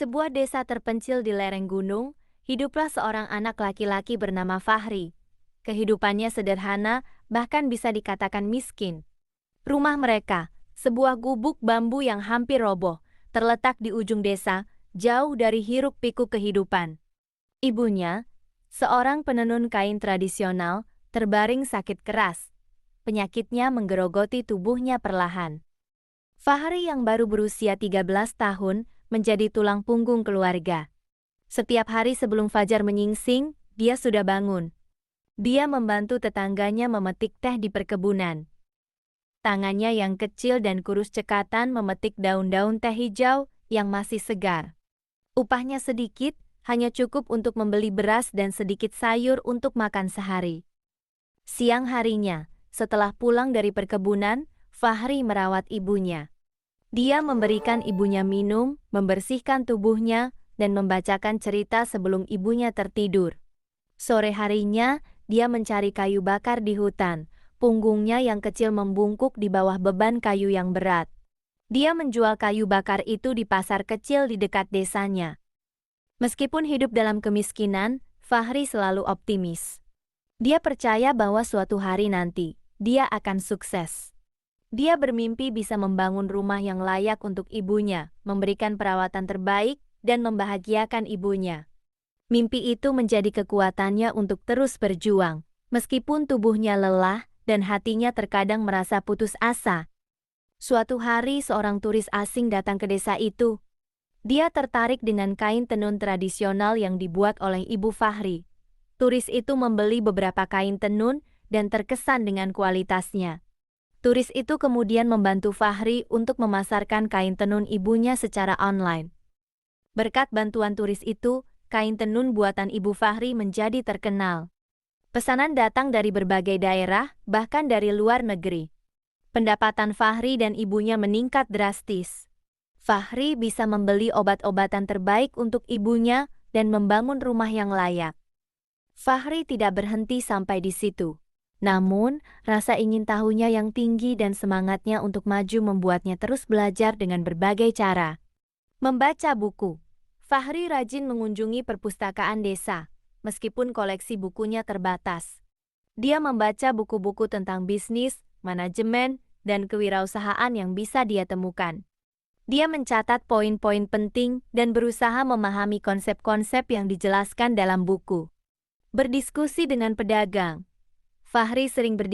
sebuah desa terpencil di lereng gunung, hiduplah seorang anak laki-laki bernama Fahri. Kehidupannya sederhana, bahkan bisa dikatakan miskin. Rumah mereka, sebuah gubuk bambu yang hampir roboh, terletak di ujung desa, jauh dari hiruk-pikuk kehidupan. Ibunya, seorang penenun kain tradisional, terbaring sakit keras. Penyakitnya menggerogoti tubuhnya perlahan. Fahri yang baru berusia 13 tahun, menjadi tulang punggung keluarga. Setiap hari sebelum fajar menyingsing, dia sudah bangun. Dia membantu tetangganya memetik teh di perkebunan. Tangannya yang kecil dan kurus cekatan memetik daun-daun teh hijau yang masih segar. Upahnya sedikit, hanya cukup untuk membeli beras dan sedikit sayur untuk makan sehari. Siang harinya, setelah pulang dari perkebunan, Fahri merawat ibunya. Dia memberikan ibunya minum, membersihkan tubuhnya, dan membacakan cerita sebelum ibunya tertidur. Sore harinya, dia mencari kayu bakar di hutan. Punggungnya yang kecil membungkuk di bawah beban kayu yang berat. Dia menjual kayu bakar itu di pasar kecil di dekat desanya. Meskipun hidup dalam kemiskinan, Fahri selalu optimis. Dia percaya bahwa suatu hari nanti, dia akan sukses. Dia bermimpi bisa membangun rumah yang layak untuk ibunya, memberikan perawatan terbaik, dan membahagiakan ibunya. Mimpi itu menjadi kekuatannya untuk terus berjuang, meskipun tubuhnya lelah dan hatinya terkadang merasa putus asa. Suatu hari seorang turis asing datang ke desa itu. Dia tertarik dengan kain tenun tradisional yang dibuat oleh Ibu Fahri. Turis itu membeli beberapa kain tenun dan terkesan dengan kualitasnya. Turis itu kemudian membantu Fahri untuk memasarkan kain tenun ibunya secara online. Berkat bantuan turis itu, kain tenun buatan Ibu Fahri menjadi terkenal. Pesanan datang dari berbagai daerah, bahkan dari luar negeri. Pendapatan Fahri dan ibunya meningkat drastis. Fahri bisa membeli obat-obatan terbaik untuk ibunya dan membangun rumah yang layak. Fahri tidak berhenti sampai di situ. Namun, rasa ingin tahunya yang tinggi dan semangatnya untuk maju membuatnya terus belajar dengan berbagai cara. Membaca buku. Fahri rajin mengunjungi perpustakaan desa, meskipun koleksi bukunya terbatas. Dia membaca buku-buku tentang bisnis, manajemen, dan kewirausahaan yang bisa dia temukan. Dia mencatat poin-poin penting dan berusaha memahami konsep-konsep yang dijelaskan dalam buku. Berdiskusi dengan pedagang. Fahri sering berdiskusi